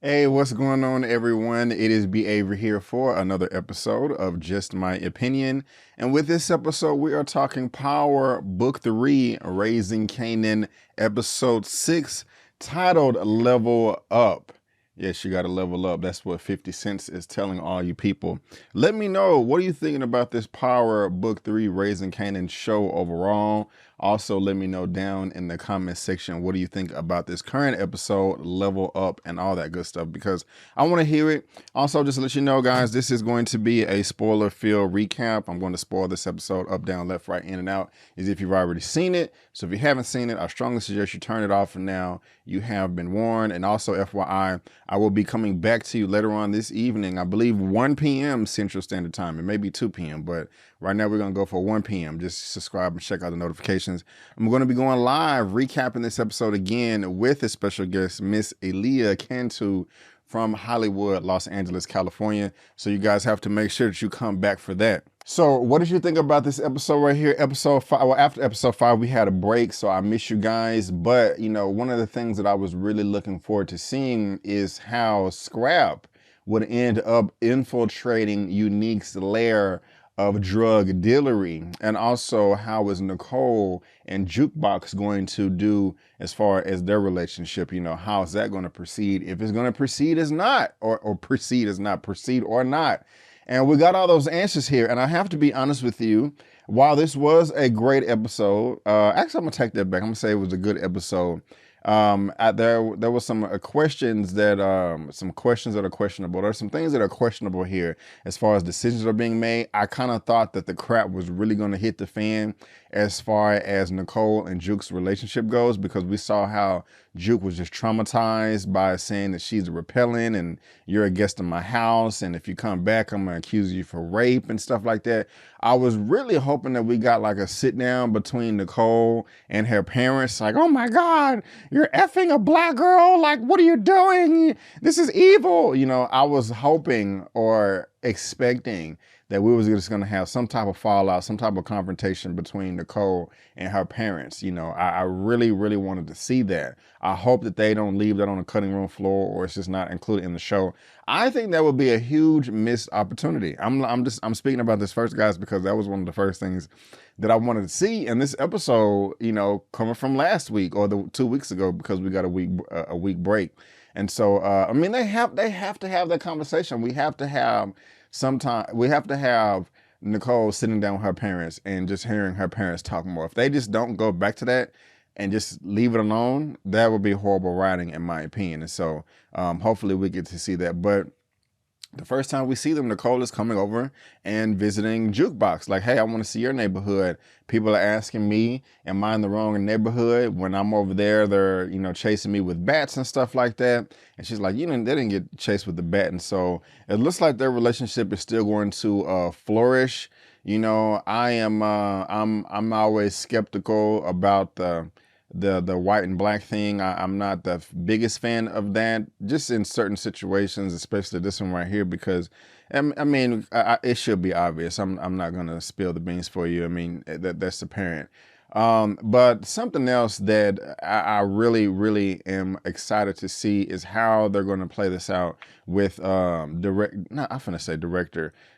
Hey, what's going on, everyone? It is B. Avery here for another episode of Just My Opinion. And with this episode, we are talking Power Book 3, Raising Kanan, Episode 6, titled Level Up. Yes, you got to level up. That's what 50 Cent is telling all you people. Let me know, what are you thinking about this Power Book 3, Raising Kanan show overall? Also, let me know down in the comment section, what do you think about this current episode, Level Up, and all that good stuff, because I want to hear it. Also, just to let you know, guys, this is going to be a spoiler-filled recap. I'm going to spoil this episode up, down, left, right, in, and out, as if you've already seen it. So if you haven't seen it, I strongly suggest you turn it off for now. You have been warned. And also, FYI, I will be coming back to you later on this evening, I believe 1 p.m. Central Standard Time. It may be 2 p.m., but right now we're going to go for 1 p.m. Just subscribe and check out the notifications. I'm going to be going live, recapping this episode again with a special guest, Miss Elia Cantu from Hollywood, Los Angeles, California. So you guys have to make sure that you come back for that. So what did you think about this episode right here? Episode 5, well, after episode 5, we had a break, so I miss you guys. But, you know, one of the things that I was really looking forward to seeing is how Scrap would end up infiltrating Unique's lair of drug dealery, and also how is Nicole and Jukebox going to do as far as their relationship. You know, how is that going to proceed, if it's going to proceed as not, or proceed as not, proceed or not. And we got all those answers here, and I have to be honest with you, while this was a great episode, actually I'm gonna take that back, I'm gonna say it was a good episode. There was some questions that are questionable. There's some things that are questionable here as far as decisions are being made. I kind of thought that the crap was really going to hit the fan as far as Nicole and Juke's relationship goes, because we saw how Juke was just traumatized by saying that she's repelling and you're a guest in my house, and if you come back, I'm gonna accuse you for rape and stuff like that. I was really hoping that we got like a sit down between Nicole and her parents, like, oh my God, you're effing a black girl, like, what are you doing? This is evil. You know, I was hoping or expecting that we was just gonna have some type of fallout, some type of confrontation between Nicole and her parents. You know, I really, really wanted to see that. I hope that they don't leave that on the cutting room floor, or it's just not included in the show. I think that would be a huge missed opportunity. I'm speaking about this first, guys, because that was one of the first things that I wanted to see in this episode, you know, coming from last week or the 2 weeks ago, because we got a week break. And so, I mean, they have to have that conversation. We have to have Nicole sitting down with her parents and just hearing her parents talk more. If they just don't go back to that and just leave it alone, that would be horrible writing, in my opinion. And so hopefully we get to see that. But the first time we see them, Nicole is coming over and visiting Jukebox. Like, hey, I want to see your neighborhood. People are asking me, am I in the wrong neighborhood? When I'm over there, they're, you know, chasing me with bats and stuff like that. And she's like, they didn't get chased with the bat. And so it looks like their relationship is still going to flourish. You know, I'm always skeptical about the white and black thing. I'm not the biggest fan of that, just in certain situations, especially this one right here, because I mean, it should be obvious. I'm not gonna spill the beans for you. I mean, that's apparent. But something else that I really, really am excited to see is how they're going to play this out with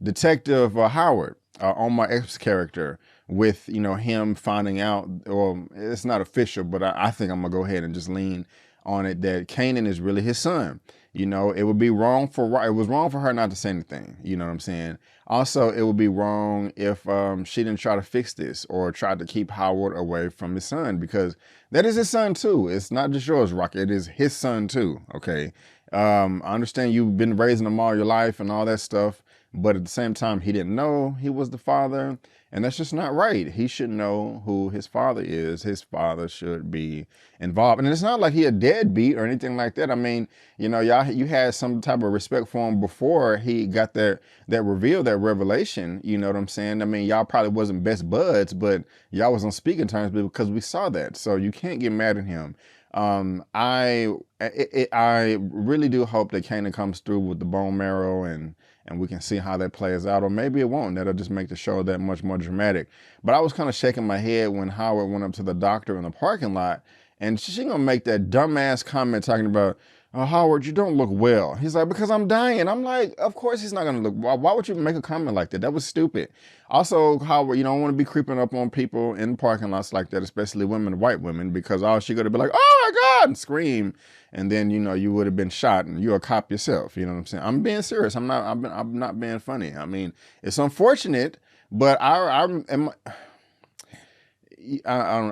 Detective Howard, on my ex character, with, you know, him finding out, or it's not official, but I think I'm gonna go ahead and just lean on it, that Kanan is really his son. You know, it was wrong for her not to say anything. You know what I'm saying? Also, it would be wrong if she didn't try to fix this or try to keep Howard away from his son, because that is his son too. It's not just yours, Rocket. It is his son too. Okay. I understand you've been raising him all your life and all that stuff, but at the same time, he didn't know he was the father. And that's just not right. He should know who his father is. His father should be involved. And it's not like he a deadbeat or anything like that. I mean, you know, you had some type of respect for him before he got that reveal, that revelation. You know what I'm saying? I mean, y'all probably wasn't best buds, but y'all was on speaking terms because we saw that. So you can't get mad at him. I really do hope that Kanan comes through with the bone marrow, and we can see how that plays out, or maybe it won't. That'll just make the show that much more dramatic. But I was kind of shaking my head when Howard went up to the doctor in the parking lot, and she gonna make that dumbass comment talking about, Howard, you don't look well. He's like, because I'm dying. I'm like, of course he's not going to look. Why would you make a comment like that? That was stupid. Also, Howard, you don't want to be creeping up on people in parking lots like that, especially women, white women, because all she going to be like, oh my God, and scream. And then, you would have been shot and you're a cop yourself. You know what I'm saying? I'm being serious. I'm not being funny. I mean, it's unfortunate, but I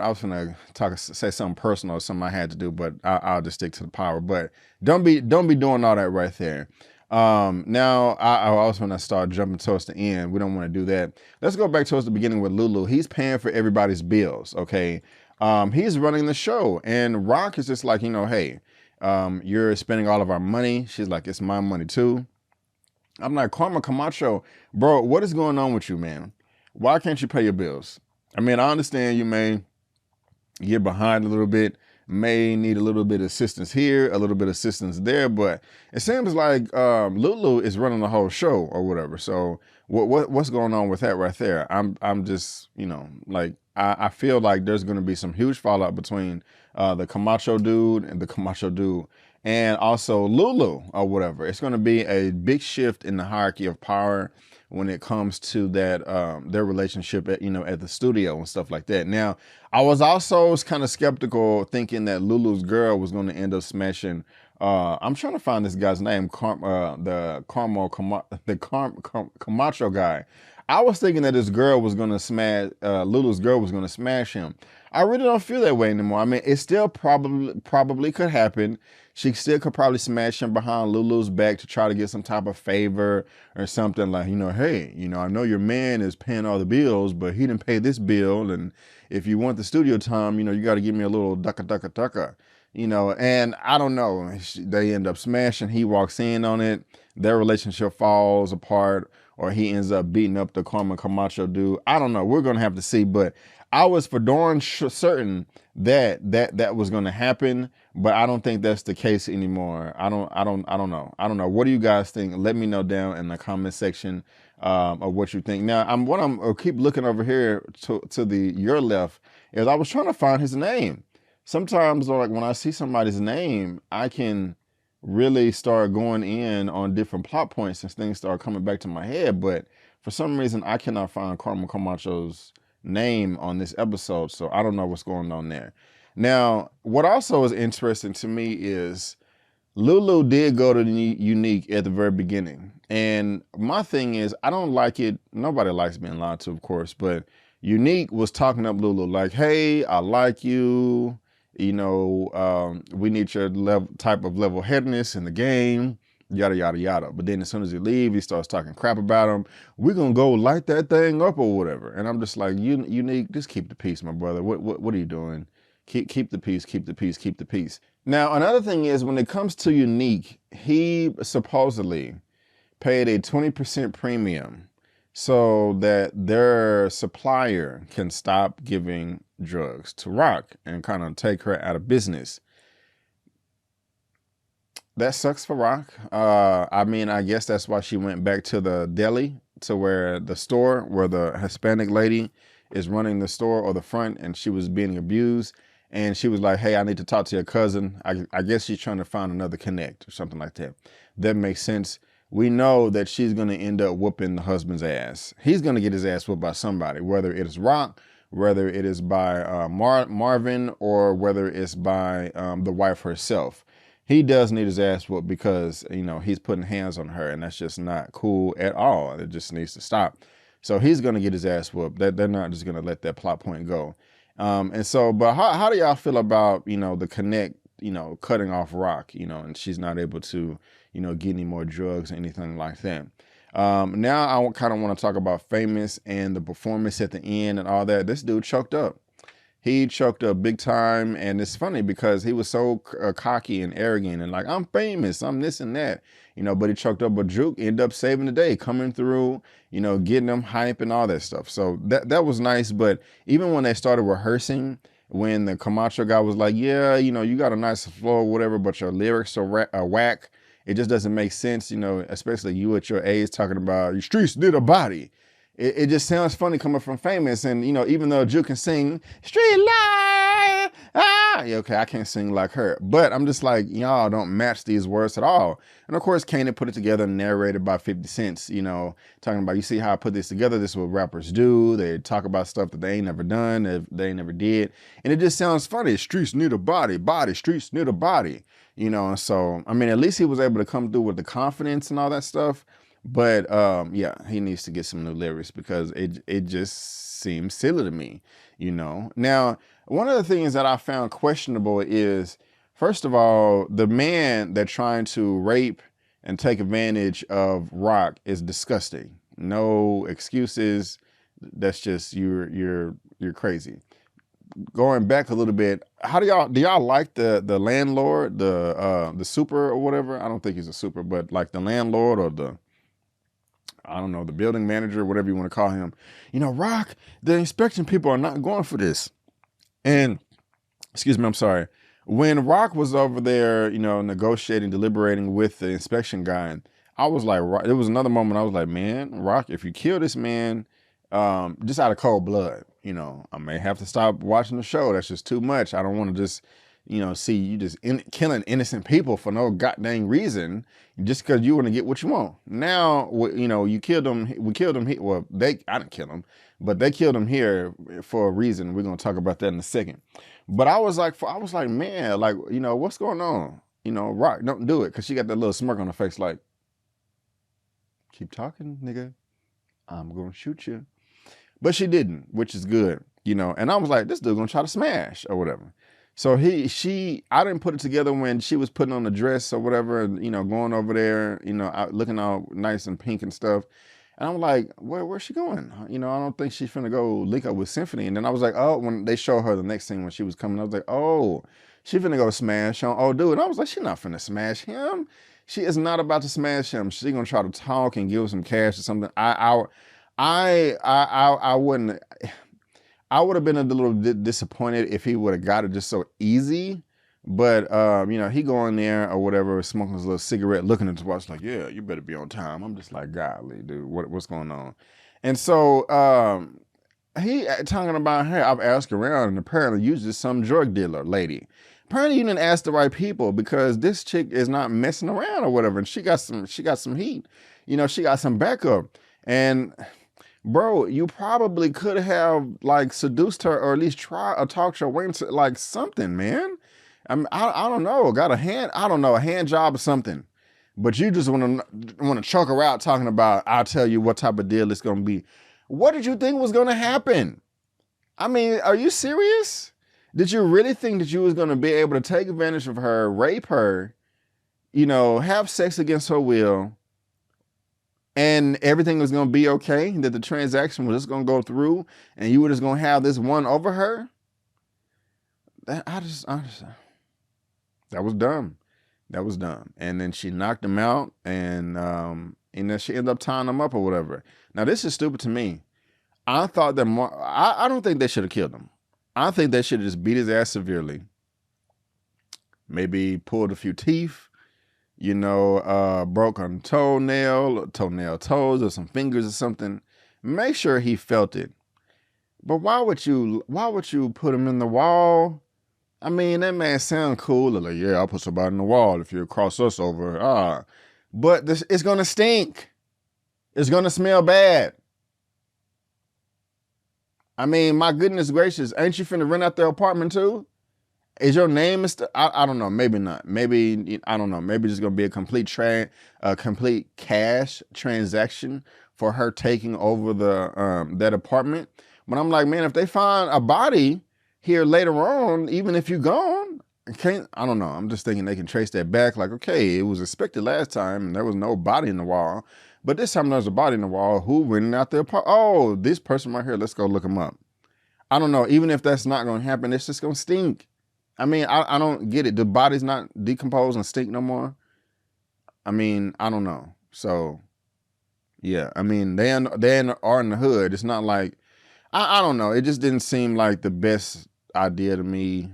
was gonna say something personal, something I had to do, but I'll just stick to the power. But don't be doing all that right there. Now I also want to start jumping towards the end. We don't want to do that. Let's go back towards the beginning with Lulu. He's paying for everybody's bills. Okay. He's running the show, and Rock is just like, hey, you're spending all of our money. She's like, it's my money too. I'm like, Karma Camacho, bro, what is going on with you, man? Why can't you pay your bills? I mean, I understand you may get behind a little bit, may need a little bit of assistance here, a little bit of assistance there, but it seems like Lulu is running the whole show or whatever. So what's going on with that right there? I'm just, like, I feel like there's going to be some huge fallout between the Camacho dude and the Camacho dude, and also Lulu or whatever. It's going to be a big shift in the hierarchy of power when it comes to that, their relationship at the studio and stuff like that. Now, I was also kind of skeptical, thinking that Lulu's girl was going to end up smashing. I'm trying to find this guy's name, the Camacho guy. I was thinking that this girl was going to smash, Lulu's girl was going to smash him. I really don't feel that way anymore. I mean, it still probably could happen. She still could probably smash him behind Lulu's back to try to get some type of favor or something like, hey, I know your man is paying all the bills, but he didn't pay this bill. And if you want the studio time, you got to give me a little ducka. And I don't know. They end up smashing. He walks in on it. Their relationship falls apart, or he ends up beating up the Karma Camacho dude. I don't know. We're going to have to see. But I was for darn certain that was going to happen, but I don't think that's the case anymore. I don't know. I don't know. What do you guys think? Let me know down in the comment section of what you think. Now, I'll keep looking over here to your left, is I was trying to find his name. Sometimes, like, when I see somebody's name, I can really start going in on different plot points and things start coming back to my head. But for some reason, I cannot find Karma Camacho's name on this episode, so I don't know what's going on there. Now, what also is interesting to me is Lulu did go to Unique at the very beginning, and my thing is, I don't like it. Nobody likes being lied to, of course, but Unique was talking up Lulu like, hey, I like you. We need your type of level-headedness in the game, yada, yada, yada. But then as soon as he leaves, he starts talking crap about him. We're going to go light that thing up or whatever. And I'm just like, Unique, just keep the peace, my brother. What are you doing? Keep the peace, keep the peace, keep the peace. Now, another thing is, when it comes to Unique, he supposedly paid a 20% premium so that their supplier can stop giving drugs to Rock and kind of take her out of business. That sucks for Rock. I mean, I guess that's why she went back to the deli, to where the store where the Hispanic lady is running the store, or the front, and she was being abused. And she was like, hey, I need to talk to your cousin. I guess she's trying to find another connect or something like that. That makes sense. We know that she's going to end up whooping the husband's ass. He's going to get his ass whooped by somebody, whether it is Rock, whether it is by Marvin, or whether it's by the wife herself. He does need his ass whooped because, he's putting hands on her, and that's just not cool at all. It just needs to stop. So he's going to get his ass whooped. They're not just going to let that plot point go. But how do y'all feel about, the connect, cutting off Rock, and she's not able to, get any more drugs or anything like that. Now I kind of want to talk about Famous and the performance at the end and all that. This dude choked up. He choked up big time, and it's funny because he was so cocky and arrogant and like, I'm famous, I'm this and that, but he choked up. But Juke ended up saving the day, coming through, getting them hype and all that stuff. So that was nice. But even when they started rehearsing, when the Camacho guy was like, yeah, you got a nice flow or whatever, but your lyrics are whack. It just doesn't make sense, especially you at your age talking about your streets need a body. It just sounds funny coming from Famous. And, even though Juke can sing, street life, yeah, okay, I can't sing like her. But I'm just like, y'all don't match these words at all. And of course, Kanan put it together and narrated by 50 Cent, you know, talking about, you see how I put this together? This is what rappers do. They talk about stuff that they ain't never done, that they ain't never did. And it just sounds funny. Streets need a body, streets need a body. You know, and so, I mean, at least he was able to come through with the confidence and all that stuff. But yeah, he needs to get some new lyrics because it just seems silly to me, you know. Now, one of the things that I found questionable is, first of all, the man that trying to rape and take advantage of Rock is disgusting. No excuses. That's just, you're crazy. Going back a little bit, how do y'all like the landlord, the super or whatever? I don't think he's a super, but like the landlord or the, I don't know, the building manager, whatever you want to call him. You know, Rock, the inspection people are not going for this. And, excuse me, I'm sorry. When Rock was over there, you know, negotiating, deliberating with the inspection guy, I was like, there was another moment I was like, man, Rock, if you kill this man, just out of cold blood, you know, I may have to stop watching the show. That's just too much. I don't want to just, you know, see you just killing innocent people for no goddamn reason, just because you want to get what you want. Now, you know, you killed him. We killed him. Well, I didn't kill him, but they killed him here for a reason. We're gonna talk about that in a second. But I was like, man, like, you know, what's going on? You know, Rock, don't do it, because she got that little smirk on her face, like, keep talking, nigga. I'm gonna shoot you. But she didn't, which is good, you know. And I was like, this dude gonna try to smash or whatever. So I didn't put it together when she was putting on the dress or whatever, and, you know, going over there, you know, looking all nice and pink and stuff. And I'm like, where's she going? You know, I don't think she's finna go link up with Symphony. And then I was like, oh, when they show her the next thing when she was coming, I was like, oh, she finna go smash on old dude. And I was like, she's not finna smash him. She is not about to smash him. She's gonna try to talk and give him some cash or something. I wouldn't. I would have been a little disappointed if he would have got it just so easy. But you know, he go in there or whatever, smoking his little cigarette, looking at his watch, like, yeah, you better be on time. I'm just like, golly, dude, what's going on? And so he talking about, hey, I've asked around, and apparently you're just some drug dealer lady. Apparently you didn't ask the right people, because this chick is not messing around or whatever, and she got some heat. You know, she got some backup. And bro, you probably could have like seduced her, or at least try or talked her way into like something, man. I don't know, got a hand job or something. But you just want to choke her out talking about, I'll tell you what type of deal it's going to be. What did you think was going to happen? I mean, are you serious? Did you really think that you was going to be able to take advantage of her, rape her, you know, have sex against her will, and everything was going to be okay, that the transaction was just going to go through, and you were just going to have this one over her? That was dumb. That was dumb. And then she knocked him out, and then she ended up tying him up or whatever. Now, this is stupid to me. I thought that I don't think they should have killed him. I think they should have just beat his ass severely. Maybe pulled a few teeth, you know, broke a toenail toes, or some fingers or something. Make sure he felt it. But why would you put him in the wall? I mean, that man sound cool. Like, yeah, I'll put somebody in the wall if you cross us over. But it's gonna stink. It's gonna smell bad. I mean, my goodness gracious, ain't you finna rent out their apartment too? Is your name I don't know, maybe not. Maybe, I don't know, maybe it's gonna be a complete cash transaction for her taking over that apartment. But I'm like, man, if they find a body here later on, even if you're gone, I don't know. I'm just thinking they can trace that back. Like, okay, it was expected last time and there was no body in the wall. But this time there's a body in the wall. Who rented out their apartment? Oh, this person right here. Let's go look him up. I don't know. Even if that's not going to happen, it's just going to stink. I mean, I don't get it. The body's not decomposed and stink no more. I mean, I don't know. So, yeah. I mean, they are in the hood. It's not like, I don't know. It just didn't seem like the best idea to me.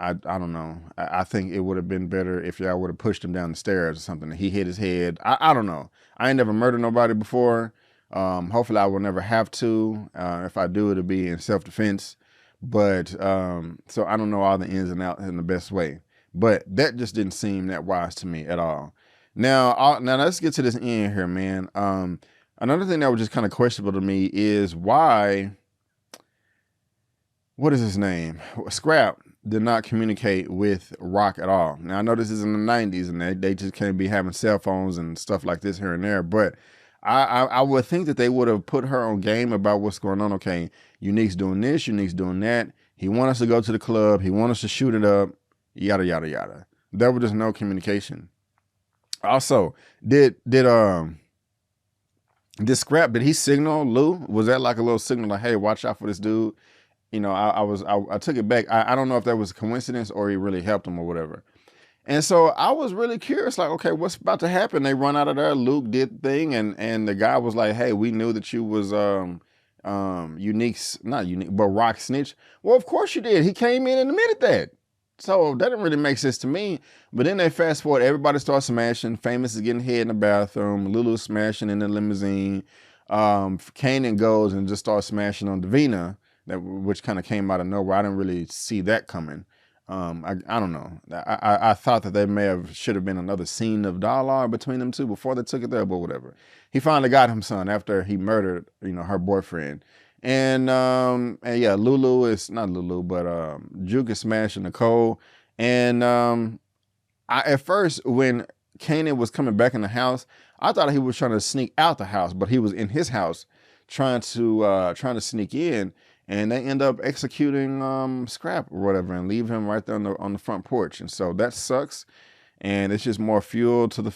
I don't know. I think it would have been better if y'all would have pushed him down the stairs or something. He hit his head. I don't know. I ain't never murdered nobody before. Hopefully I will never have to. If I do, it'll be in self-defense. But so I don't know all the ins and outs in the best way. But that just didn't seem that wise to me at all. Now let's get to this end here, man. Another thing that was just kind of questionable to me is why, what is his name? Scrap did not communicate with Rock at all. Now I know this is in the 90s and they just can't be having cell phones and stuff like this here and there, but I would think that they would have put her on game about what's going on. Okay, Unique's doing this, Unique's doing that. He wants us to go to the club. He wants us to shoot it up, yada, yada, yada. There was just no communication. Also, did Scrap, did he signal Lou? Was that like a little signal like, hey, watch out for this dude? You know, I took it back. I don't know if that was a coincidence or he really helped him or whatever. And so I was really curious, like, okay, what's about to happen? They run out of there. Luke did the thing, and the guy was like, hey, we knew that you was Unique's, not Unique, but Rock snitch. Well, of course you did. He came in and admitted that. So that didn't really make sense to me. But then they fast forward, everybody starts smashing. Famous is getting head in the bathroom. Lulu's smashing in the limousine. Kanan goes and just starts smashing on Davina, which kind of came out of nowhere. I didn't really see that coming. I don't know. I thought that there should have been another scene of dialogue between them two before they took it there, but whatever. He finally got him, son, after he murdered, her boyfriend. And yeah, Lulu is not Lulu, but Juke is smashing Nicole. And at first, when Kanan was coming back in the house, I thought he was trying to sneak out the house, but he was in his house trying to sneak in. And they end up executing Scrap or whatever and leave him right there on the front porch. And so that sucks. And it's just more fuel to the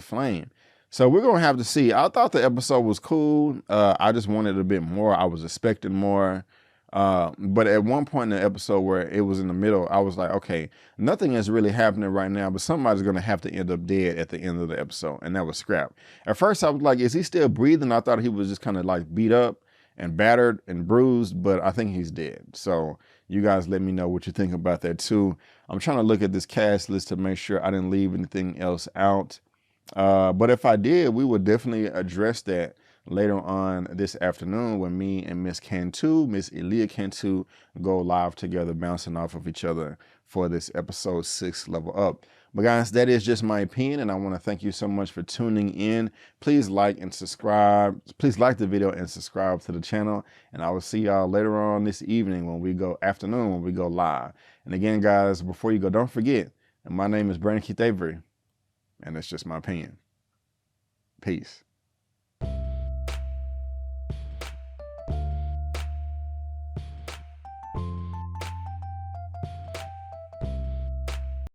flame. So we're gonna have to see. I thought the episode was cool. I just wanted a bit more. I was expecting more. But at one point in the episode where it was in the middle, I was like, okay, nothing is really happening right now, but somebody's gonna have to end up dead at the end of the episode. And that was Scrap. At first I was like, is he still breathing? I thought he was just kind of like beat up and battered and bruised, but I think he's dead. So you guys let me know what you think about that too. I'm trying to look at this cast list to make sure I didn't leave anything else out. But if I did, we would definitely address that later on this afternoon when me and Miss Cantu, Miss Elia Cantu, go live together, bouncing off of each other for this episode 6 Level Up. But guys, that is just my opinion, and I want to thank you so much for tuning in. Please like and subscribe. Please like the video and subscribe to the channel. And I will see y'all later on this evening when we go live. And again, guys, before you go, don't forget, my name is Brandon Keith Avery, and it's just my opinion. Peace.